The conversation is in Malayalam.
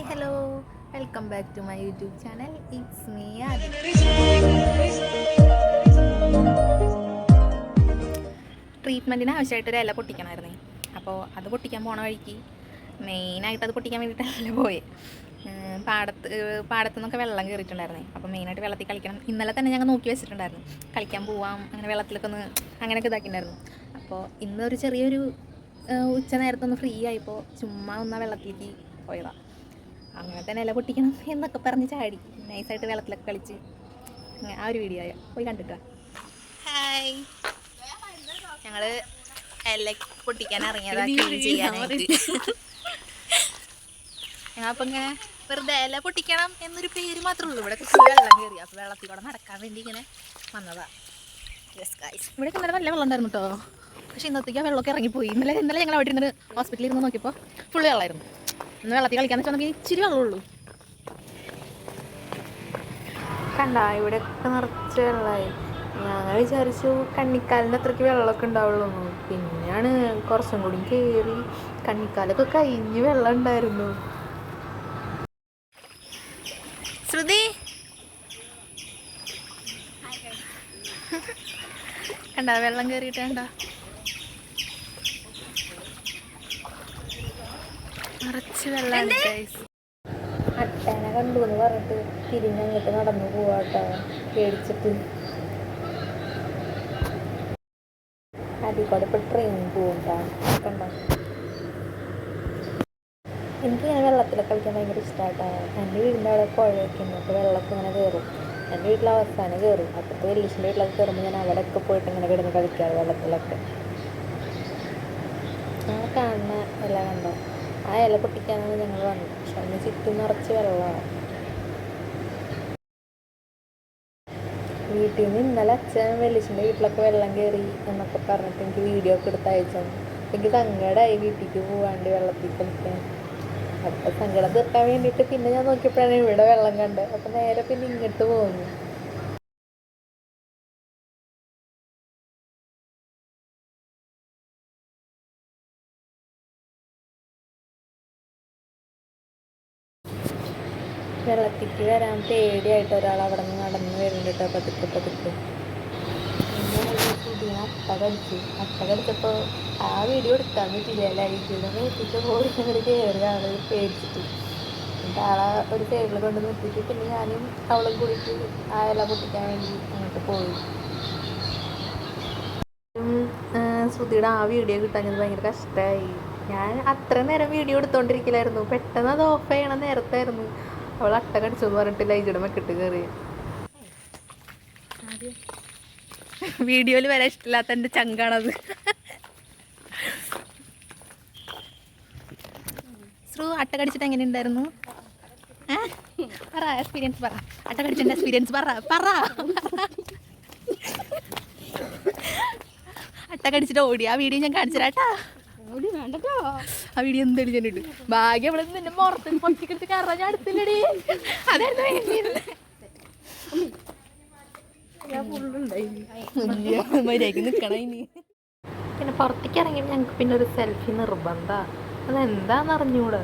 Hi hello welcome back to my YouTube channel. It's me Adhi. ട്രീറ്റ്മെൻറ്റിന് ആവശ്യമായിട്ടൊരു ഇല പൊട്ടിക്കണമായിരുന്നേ. അപ്പോൾ അത് പൊട്ടിക്കാൻ പോണ വഴിക്ക് മെയിനായിട്ട് അത് പൊട്ടിക്കാൻ വേണ്ടിയിട്ടല്ല പോയെ. പാടത്തു നിന്നൊക്കെ വെള്ളം കയറിയിട്ടുണ്ടായിരുന്നേ. അപ്പോൾ മെയിനായിട്ട് വെള്ളത്തിൽ കളിക്കണം. ഇന്നലെ തന്നെ ഞങ്ങൾ നോക്കി വെച്ചിട്ടുണ്ടായിരുന്നു, കളിക്കാൻ പോവാം, അങ്ങനെ വെള്ളത്തിലൊക്കെ ഒന്ന് അങ്ങനെയൊക്കെ ഇതാക്കിയിട്ടുണ്ടായിരുന്നു. അപ്പോൾ ഇന്നൊരു ചെറിയൊരു ഉച്ച നേരത്തൊന്ന് ഫ്രീ ആയപ്പോൾ ചുമ്മാ ഒന്ന് വെള്ളത്തിലേക്ക് പോയതാണ്. അങ്ങനെ തന്നെ ഇല പൊട്ടിക്കണം എന്നൊക്കെ പറഞ്ഞ് ചാടി നൈസായിട്ട് വെള്ളത്തിലൊക്കെ കളിച്ച് ആ ഒരു വീഡിയോ പോയി കണ്ടിട്ടാ. ഹായ്, ഞങ്ങൾ ഇല പൊട്ടിക്കാൻ ഇറങ്ങിയതാ, ക്ലീൻ ചെയ്യാനായിട്ട്. ഞങ്ങളപ്പോൾ ഇങ്ങനെ വെറുതെ ഇല പൊട്ടിക്കണം എന്നൊരു പേര് മാത്രമേ ഉള്ളൂ. ഇവിടെ വെള്ളം കയറി, അപ്പോൾ വെള്ളത്തിൽ കൂടെ നടക്കാൻ വേണ്ടി ഇങ്ങനെ വന്നതാ. ഇവിടെ ഇന്നലെ നല്ല വെള്ളം ഉണ്ടായിരുന്നു കേട്ടോ. പക്ഷെ ഇന്നത്തേക്ക് ആ വെള്ളമൊക്കെ ഇറങ്ങിപ്പോയി. ഇന്നലെ ഞങ്ങൾ അവിടെ ഇരുന്ന് ഹോസ്പിറ്റലിൽ ഇരുന്ന് നോക്കിയപ്പോൾ ഫുള്ള് വെള്ളമായിരുന്നു. ഇന്ന് വെള്ളത്തിൽ കളിക്കാന്ന് വെച്ചാൽ ഇച്ചിരി വെള്ളമുള്ളൂ. കണ്ട ഇവിടെയൊക്കെ നിറച്ച് വെള്ളമായി. ഞങ്ങൾ വിചാരിച്ചു കണ്ണിക്കാലിൻ്റെ അത്രയ്ക്ക് വെള്ളമൊക്കെ ഉണ്ടാവുള്ളൂ. പിന്നെയാണ് കുറച്ചും കൂടി കയറി കണ്ണിക്കാലൊക്കെ കഴിഞ്ഞ് വെള്ളം ഉണ്ടായിരുന്നു. ശ്രുതി കണ്ട വെള്ളം കയറിയിട്ട് കണ്ട നിറച്ച് വെള്ളമാണ് ഗൈസ്. അട്ടേനെ കണ്ടു എന്ന് പറഞ്ഞിട്ട് തിരിഞ്ഞങ്ങോട്ട് നടന്നു പോവാട്ടോ, പേടിച്ചിട്ട്. അതിൽ കൂടെ ഇപ്പോൾ ട്രെയിൻ പോകണ്ടാ കണ്ടോ. എനിക്കിങ്ങനെ വെള്ളത്തിലൊക്കെ കളിക്കാൻ ഭയങ്കര ഇഷ്ടമായിട്ടോ. എൻ്റെ വീടിൻ്റെ അവിടെ പുഴയൊക്കെ ഉണ്ട്, അപ്പോൾ വെള്ളമൊക്കെ ഇങ്ങനെ കയറും. എൻ്റെ വീട്ടിൽ അവസാനം കയറും. അപ്പോഴത്തെ വലിയച്ഛൻ്റെ വീട്ടിലൊക്കെ കയറുമ്പോൾ ഞാൻ അവിടെയൊക്കെ പോയിട്ട് ഇങ്ങനെ കിടന്ന് കളിക്കാറ് വെള്ളത്തിലൊക്കെ. ഞങ്ങൾ കാണുന്ന ഇല കണ്ടോ, ആ ഇല പൊട്ടിക്കാനാണ് ഞങ്ങൾ വന്നത്. പക്ഷെ അതിന് ചുറ്റും നിറച്ച് വെള്ളമാണ്. വീട്ടിൽ നിന്ന് ഇന്നലെ അച്ഛൻ വലിയച്ഛൻ്റെ വീട്ടിലൊക്കെ വെള്ളം കയറി എന്നൊക്കെ പറഞ്ഞിട്ട് എനിക്ക് വീഡിയോ ഒക്കെ എടുത്ത് അയച്ചു. എനിക്ക് സങ്കടമായി വീട്ടിലേക്ക് പോവാണ്ട് വെള്ളത്തിൽ കളിക്കാൻ. അപ്പോൾ സങ്കടം തീർക്കാൻ വേണ്ടിയിട്ട് പിന്നെ ഞാൻ നോക്കിയപ്പോഴാണ് ഇവിടെ വെള്ളം കണ്ടത്. അപ്പോൾ നേരെ പിന്നെ ഇങ്ങോട്ട് പോകുന്നു. വെള്ളത്തിലേക്ക് വരാൻ പേടിയായിട്ട് ഒരാൾ അവിടെ നിന്ന് നടന്ന് വരുന്നുണ്ട് കേട്ടോ, പതുക്കെ. അട്ട കടിച്ചപ്പോൾ ആ വീഡിയോ എടുക്കാൻ പറ്റില്ല. ലൈറ്റിലൊന്നും എത്തിയിട്ട് പോയി അങ്ങോട്ട് കയറി ആൾ പേടിച്ചിട്ട്. എന്നിട്ട് ആളെ ഒരു ടേബിൾ കൊണ്ട് നിർത്തിയിട്ട് പിന്നെ ഞാനും അവളും കൂടിയിട്ട് ആ ഇല പൊട്ടിക്കാൻ വേണ്ടി അങ്ങോട്ട് പോയി. ശ്രുതിയുടെ ആ വീഡിയോ കിട്ടാഞ്ഞത് ഭയങ്കര കഷ്ടമായി. ഞാൻ അത്ര നേരം വീഡിയോ എടുത്തോണ്ടിരിക്കില്ലായിരുന്നു. പെട്ടെന്ന് അത് ഓഫ് ചെയ്യണ നേരത്തായിരുന്നു അവൾ അട്ട കടിച്ചെന്ന് പറഞ്ഞിട്ട് ലൈജിയുടെ മെക്കിട്ട് കയറി. വീഡിയോയിൽ വരാൻ ഇഷ്ടമില്ലാത്ത എൻ്റെ ചങ്കാണത്. ശ്രു, അട്ട കടിച്ചിട്ട് എങ്ങനെ ഉണ്ടായിരുന്നു? പറ, എക്സ്പീരിയൻസ് പറ. അട്ട കടിച്ചതിൻ്റെ എക്സ്പീരിയൻസ് പറ. അട്ട കടിച്ചിട്ട് ഓടി. ആ വീഡിയോ ഞാൻ കാണിച്ചു തരാട്ടാ. ആ വീഡിയോ എന്തായാലും ഞാൻ ഇട്ടു. ഭാഗ്യം അവിടെ നിന്നെ മുറത്ത് പൊട്ടിക്കെടുത്ത് കയറാൻ ഞാൻ അടുത്തില്ലടി. അതായിരുന്നു മര്യാദക്ക് നിൽക്കണം ഇനി. പിന്നെ പുറത്തേക്ക് ഇറങ്ങി ഞങ്ങൾക്ക് പിന്നെ ഒരു സെൽഫി നിർബന്ധമാണ്. അതെന്താന്ന് അറിഞ്ഞൂടെ.